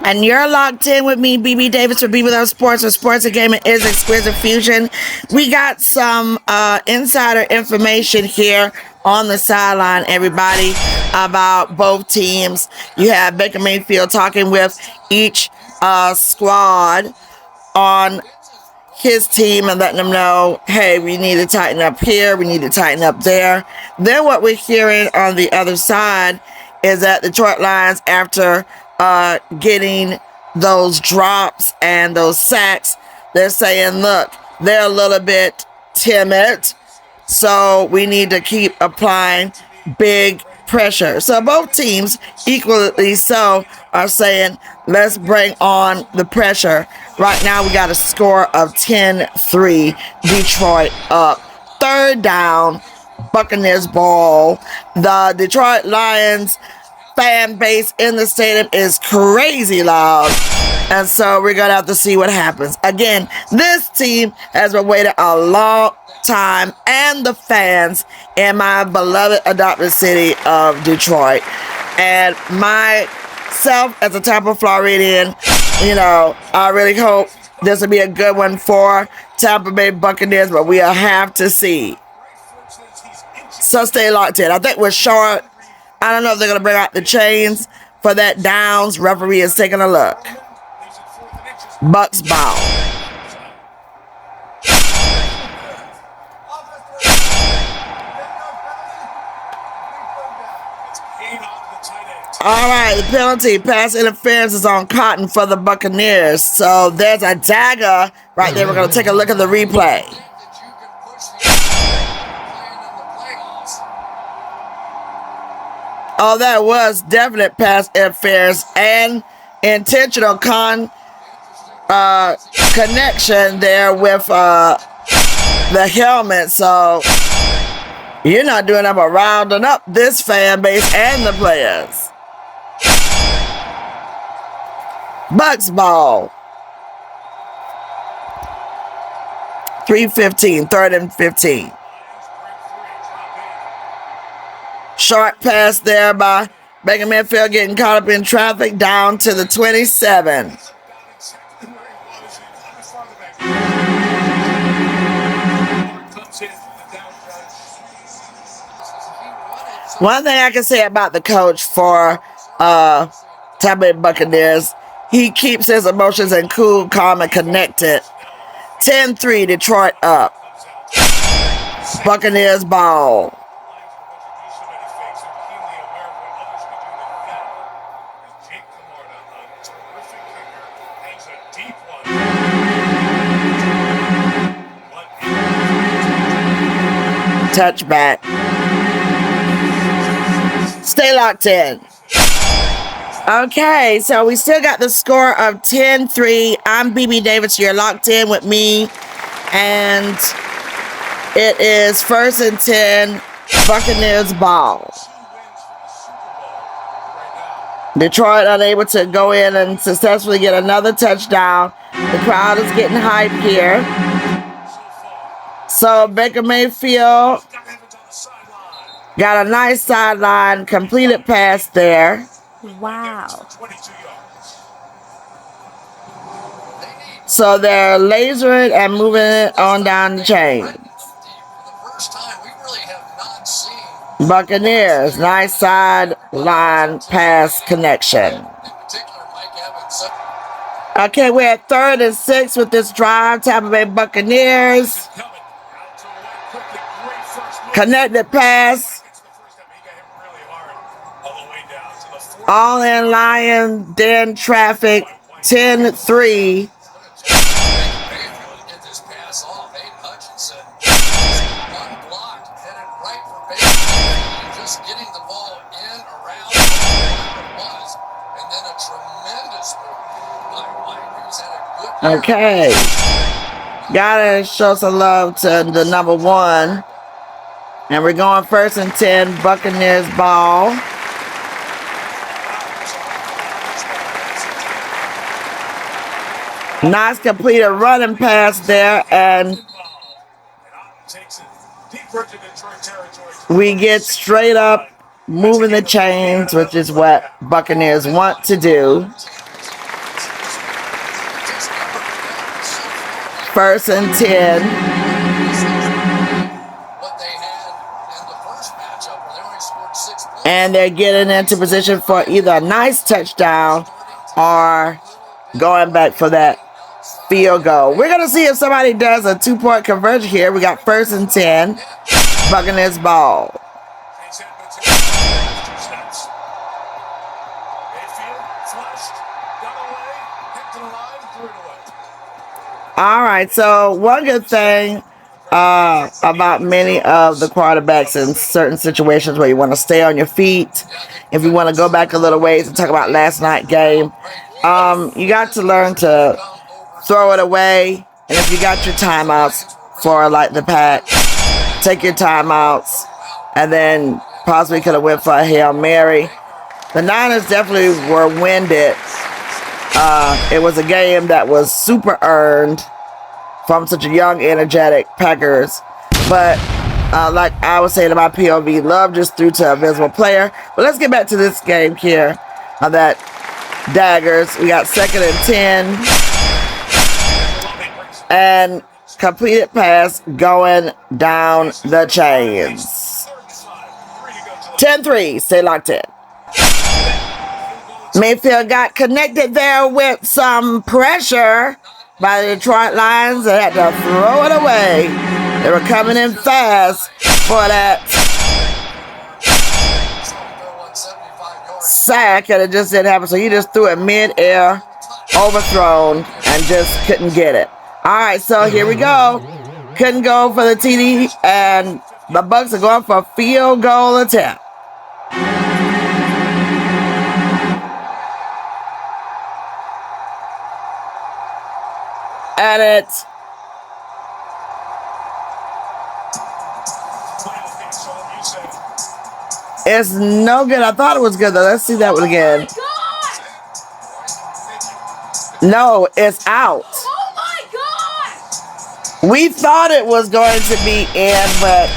And you're locked in with me, BB Davis, for BBL Sports, where sports and gaming is exquisite fusion. We got some insider information here on the sideline, everybody, about both teams. You have Baker Mayfield talking with each squad on his team and letting them know, hey, we need to tighten up here, we need to tighten up there. Then what we're hearing on the other side is that Detroit Lions, after getting those drops and those sacks, they're saying, look, they're a little bit timid, so we need to keep applying big pressure. So both teams, equally so, are saying, let's bring on the pressure. Right now, we got a score of 10-3, Detroit up. Third down, Buccaneers ball. The Detroit Lions fan base in the stadium is crazy loud. And so we're going to have to see what happens. Again, this team has been waiting a long time, and the fans in my beloved adopted city of Detroit. And myself, as a Tampa Floridian, I really hope this will be a good one for Tampa Bay Buccaneers, but we'll have to see. So stay locked in. I think we're short. I don't know if they're going to bring out the chains for that downs. Referee is taking a look. Bucks ball. All right, the penalty, pass interference, is on Cotton for the Buccaneers. So there's a dagger right there. We're going to take a look at the replay. Oh, that was definite pass interference and intentional connection there with the helmet. So you're not doing them but rounding up this fan base and the players. Bucks ball. 3:15, 3rd and 15. Short pass there by Baker Mayfield, getting caught up in traffic, down to the 27. One thing I can say about the coach for Tampa Bay Buccaneers, he keeps his emotions and cool, calm, and connected. 10-3, Detroit up. Buccaneers ball. Touchback. Stay locked in. Okay, so we still got the score of 10-3. I'm BB Davis. You're locked in with me. And it is 1st and 10, Buccaneers ball. Detroit unable to go in and successfully get another touchdown. The crowd is getting hyped here. So Baker Mayfield got a nice sideline, completed pass there. Wow. So they're lasering and moving it on down the chain. Buccaneers, nice sideline pass connection. Okay, we're at 3rd and 6 with this drive. Tampa Bay Buccaneers. Connected pass. All in Lion, then traffic, 10-3. Okay. Gotta show some love to the number 1. And we're going 1st and 10, Buccaneers ball. Nice completed running pass there, and we get straight up moving the chains, which is what Buccaneers want to do. First and 10. And they're getting into position for either a nice touchdown or going back for that field goal. We're going to see if somebody does a 2-point conversion here. We got first and 10. Buccaneers ball. All right, so one good thing about many of the quarterbacks in certain situations where you want to stay on your feet, if you want to go back a little ways and talk about last night's game, you got to learn to throw it away. And if you got your timeouts for like the Pack, take your timeouts and then possibly could have went for a Hail Mary. The Niners definitely were winded. It was a game that was super earned from such a young, energetic Packers. But like I was saying about POV, love just threw to a visible player. But let's get back to this game here. That daggers. We got second and 10. And completed pass going down the chains. 10-3. Stay locked in. Mayfield got connected there with some pressure by the Detroit Lions. They had to throw it away. They were coming in fast for that sack, and it just didn't happen. So he just threw it mid-air, overthrown, and just couldn't get it. All right, so here we go. Couldn't go for the TD, and the Bucs are going for a field goal attempt. And it's no good. I thought it was good, though. Let's see that one again. No, it's out. Oh my God! We thought it was going to be in, but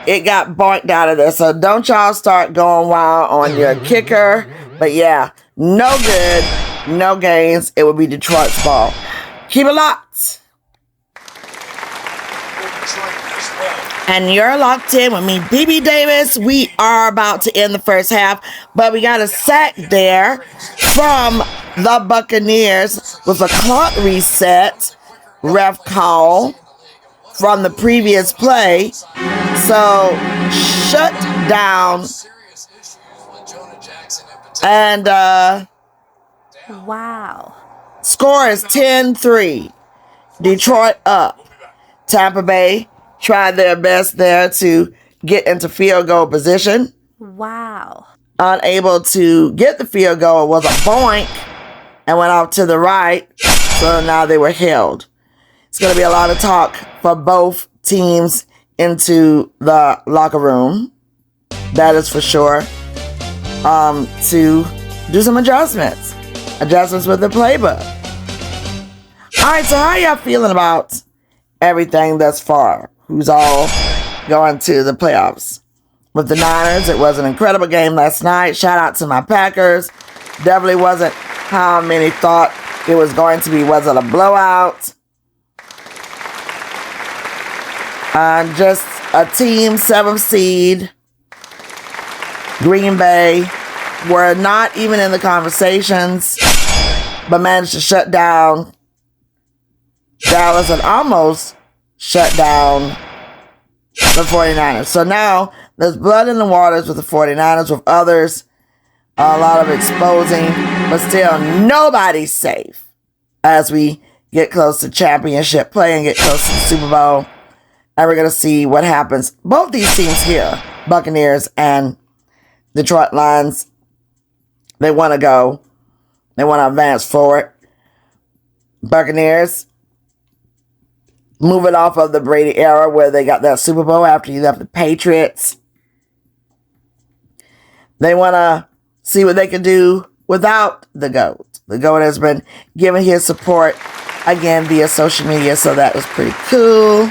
it got bonked out of there. So don't y'all start going wild on your kicker. But yeah, no good, no gains. It would be Detroit's ball. Keep it locked. And you're locked in with me, BB Davis. We are about to end the first half, but we got a sack there from the Buccaneers with a clock reset ref call from the previous play. So shut down. And Wow. score is 10-3. Detroit up. Tampa Bay tried their best there to get into field goal position. Wow. Unable to get the field goal, it was a boink and went off to the right. So now they were held. It's going to be a lot of talk for both teams into the locker room. That is for sure. To do some adjustments. Adjustments with the playbook. All right, so how y'all feeling about everything thus far? Who's all going to the playoffs? With the Niners, it was an incredible game last night. Shout out to my Packers. Definitely wasn't how many thought it was going to be. Was it a blowout? Just a team 7th seed. Green Bay were not even in the conversations, but managed to shut down Dallas and almost shut down the 49ers. So now there's blood in the waters with the 49ers, with others. A lot of exposing, but still nobody's safe as we get close to championship play and get close to the Super Bowl. And we're going to see what happens. Both these teams here, Buccaneers and Detroit Lions, they want to go. They want to advance forward. Buccaneers moving off of the Brady era where they got that Super Bowl after he left the Patriots. They want to see what they can do without the GOAT. The GOAT has been giving his support again via social media, so that was pretty cool.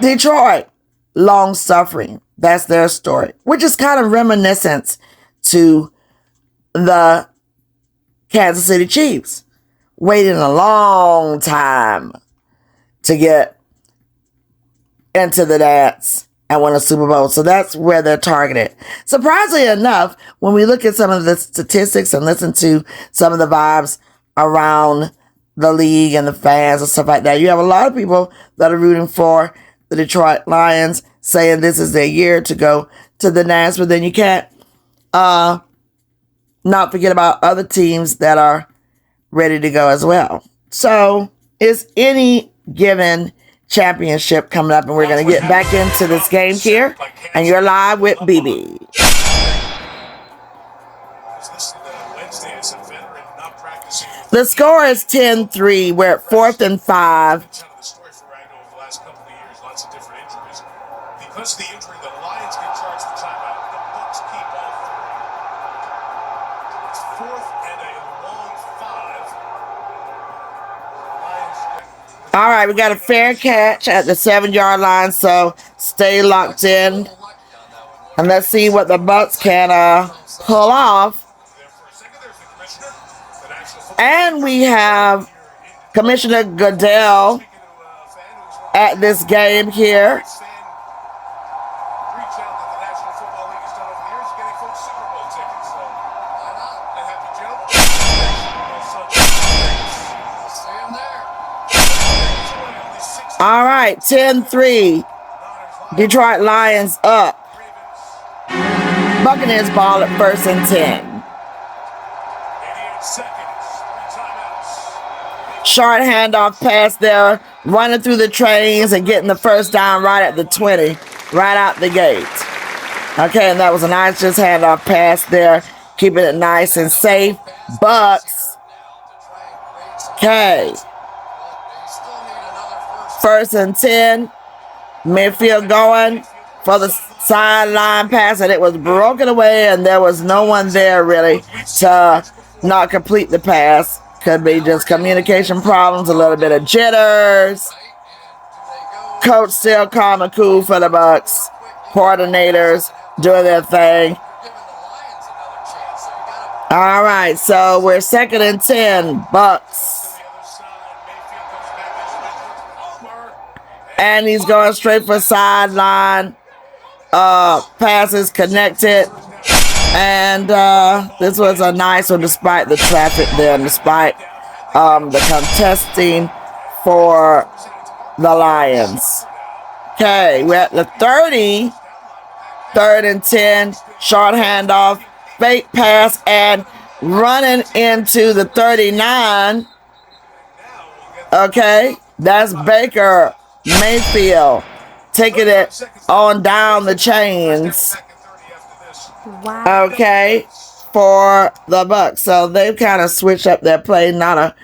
Detroit, long suffering. That's their story, which is kind of reminiscent to the Kansas City Chiefs. Waiting a long time to get into the dance and win a Super Bowl. So that's where they're targeted. Surprisingly enough, when we look at some of the statistics and listen to some of the vibes around the league and the fans and stuff like that, you have a lot of people that are rooting for the Detroit Lions, saying this is their year to go to the dance. But then you can't not forget about other teams that are ready to go as well. So it's any given championship coming up, and we're going to get back into this game here, and you're live with BB. The score is 10-3. We're at 4th and 5. Because of the injury, the Lions get charged the timeout. The Bucs keep all 3. It's 4th and a long 5. All right, we got a fair catch at the 7-yard line, so stay locked in. And let's see what the Bucs can pull off. And we have Commissioner Goodell at this game here. All right, 10-3. Detroit Lions up. Buccaneers ball at 1st and 10. Short handoff pass there, running through the trains and getting the first down right at the 20, right out the gate. Okay, and that was a nice just handoff pass there, keeping it nice and safe. Bucks. Okay. 1st and 10. Midfield going for the sideline pass, and it was broken away, and there was no one there really to not complete the pass. Could be just communication problems, a little bit of jitters. Coach still calm and cool for the Bucs. Coordinators doing their thing. All right, so we're 2nd and 10, Bucs. And he's going straight for sideline. Passes connected. And this was a nice one despite the traffic there and despite the contesting for the Lions. Okay, we're at the 30. 3rd and 10. Short handoff. Fake pass and running into the 39. Okay, that's Baker Mayfield taking it on down the chains. Wow. Okay, for the Bucs. So they've kind of switched up their play. Not a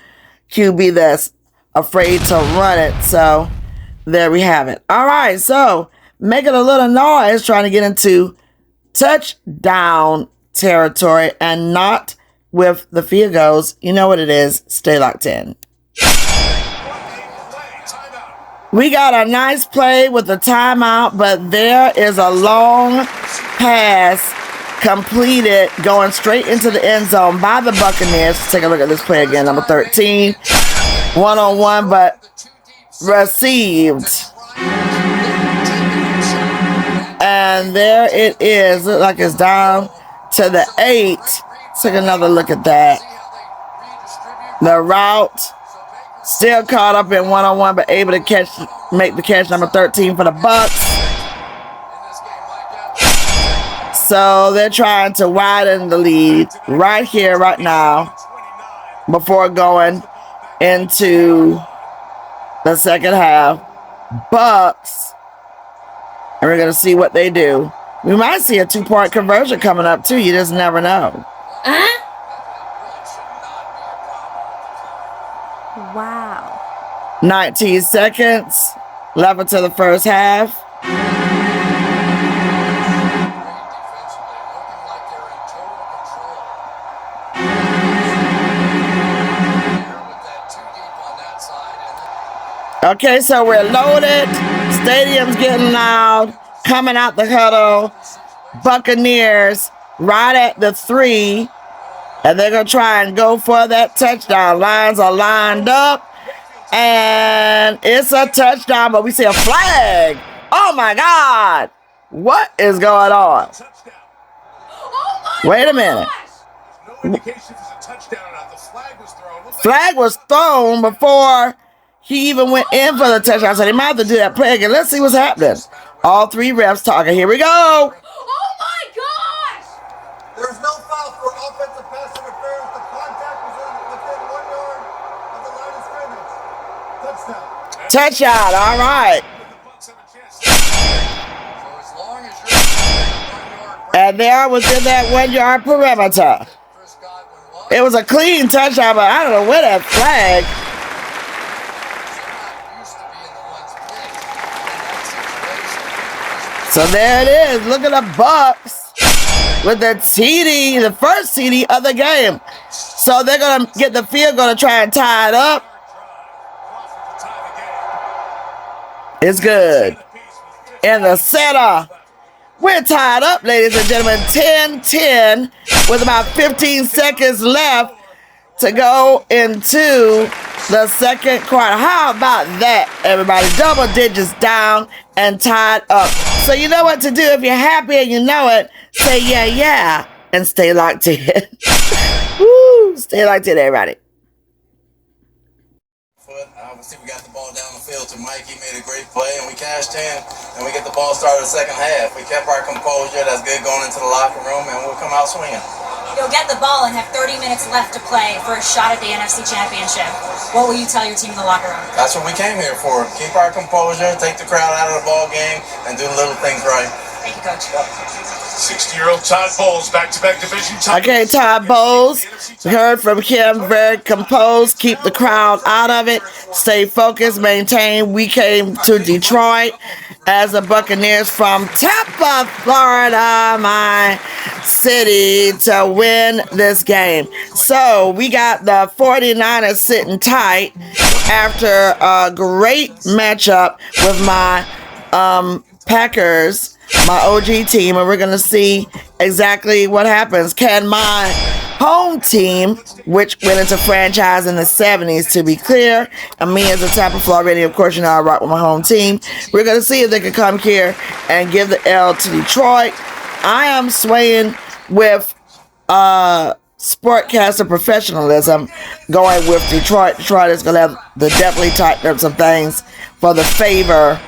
QB that's afraid to run it. So there we have it. All right, so making a little noise trying to get into touchdown territory and not with the field goals. You know what it is. Stay locked in. We got a nice play with the timeout, but there is a long pass completed going straight into the end zone by the Buccaneers. Let's take a look at this play again. Number 13. One-on-one, but received. And there it is. Looks like it's down to the 8. Let's take another look at that. The route. Still caught up in one-on-one, but able to make the catch. Number 13 for the Bucs. So they're trying to widen the lead right here, right now, before going into the second half. Bucs. And we're going to see what they do. We might see a 2-point conversion coming up, too. You just never know. Wow. 19 seconds left until the first half. Okay, so we're loaded. Stadium's getting loud. Coming out the huddle. Buccaneers right at the 3. And they're going to try and go for that touchdown. Lions are lined up. And it's a touchdown, but we see a flag. Oh my God. What is going on? Wait a minute. Flag was thrown before he even went in for the touchdown. So they might have to do that play again. Let's see what's happening. All three refs talking. Here we go. Oh my gosh! There's no foul for offensive pass interference. The contact was within 1 yard of the line of scrimmage. Touchdown. Touchdown. All right. And there within that 1 yard perimeter. It was a clean touchdown, but I don't know where that flag. So there it is. Look at the Bucks with the TD, the first TD of the game. So they're going to get the field goal to try and tie it up. It's good. In the center. We're tied up, ladies and gentlemen. 10-10 with about 15 seconds left to go into the second quarter. How about that, everybody? Double digits down and tied up. So you know what to do. If you're happy and you know it, say yeah, yeah, and stay locked in. Woo! Stay locked in, everybody. Obviously, we got the ball down the field to Mike. He made a great play, and we cashed in, and we get the ball started the second half. We kept our composure. That's good going into the locker room, and we'll come out swinging. You'll get the ball and have 30 minutes left to play for a shot at the NFC Championship. What will you tell your team in the locker room? That's what we came here for. Keep our composure, take the crowd out of the ball game, and do the little things right. Thank you, Coach. 60-year-old Todd Bowles, back-to-back division titles. Okay, Todd Bowles. We heard from him, very composed. Keep the crowd out of it. Stay focused, maintain. We came to Detroit as the Buccaneers from Tampa, Florida, my city, to win this game. So we got the 49ers sitting tight after a great matchup with my Packers, my OG team, and we're going to see exactly what happens. Can my home team, which went into franchise in the 70s, to be clear, and me as a Tampa Florida, of course, you know I rock with my home team. We're going to see if they can come here and give the L to Detroit. I am swaying with sportcaster professionalism going with Detroit. Detroit is going to have to definitely tighten up some things for the favor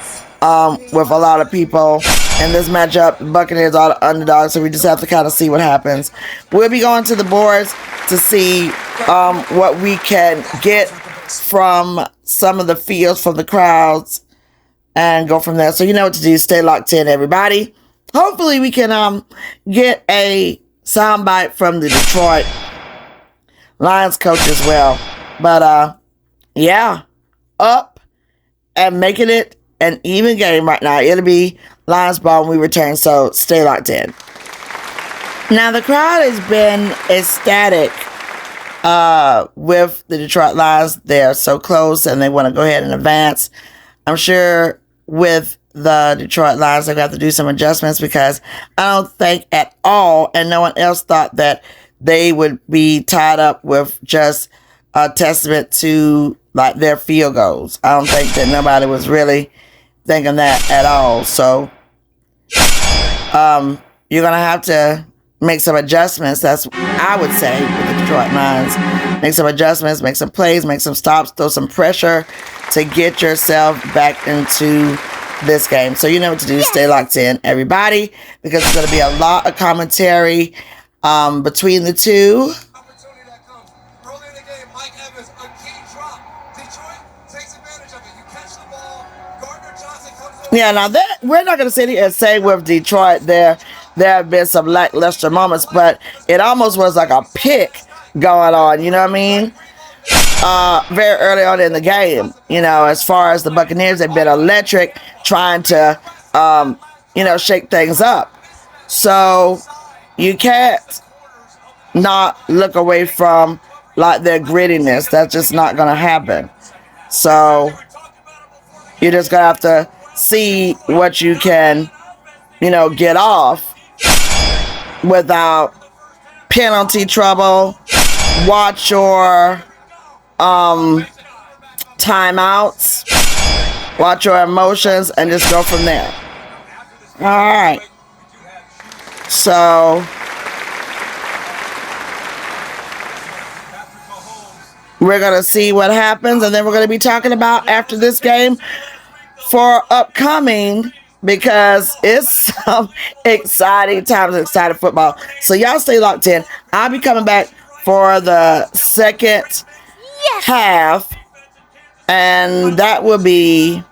with a lot of people in this matchup. The Buccaneers are the underdogs, so we just have to kind of see what happens. We'll be going to the boards to see what we can get from some of the fields, from the crowds, and go from there. So you know what to do. Stay locked in, everybody. Hopefully we can get a soundbite from the Detroit Lions coach as well. But yeah, up and making it an even game right now. It'll be Lions ball when we return, so stay locked in. Now, the crowd has been ecstatic with the Detroit Lions. They're so close, and they want to go ahead and advance. I'm sure with the Detroit Lions, they're going to have to do some adjustments, because I don't think at all, and no one else thought that they would be tied up with just a testament to like their field goals. I don't think that nobody was really thinking that at all. So you're going to have to make some adjustments. That's I would say with the Detroit Lions. Make some adjustments, make some plays, make some stops, throw some pressure to get yourself back into this game. So you know what to do. Stay locked in, everybody, because it's going to be a lot of commentary between the two. Yeah, now that we're not going to sit here and say with Detroit there have been some lackluster moments, but it almost was like a pick going on, you know what I mean? Very early on in the game, you know, as far as the Buccaneers, they've been electric trying to, shake things up. So you can't not look away from like their grittiness. That's just not going to happen. So you're just going to have to see what you can, get off without penalty trouble. Watch your timeouts, watch your emotions, and just go from there. All right. So we're going to see what happens, and then we're going to be talking about after this game for upcoming, because it's some exciting times, exciting football. So y'all stay locked in. I'll be coming back for the second half, and that will be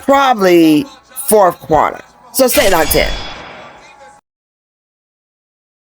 probably fourth quarter. So stay locked in.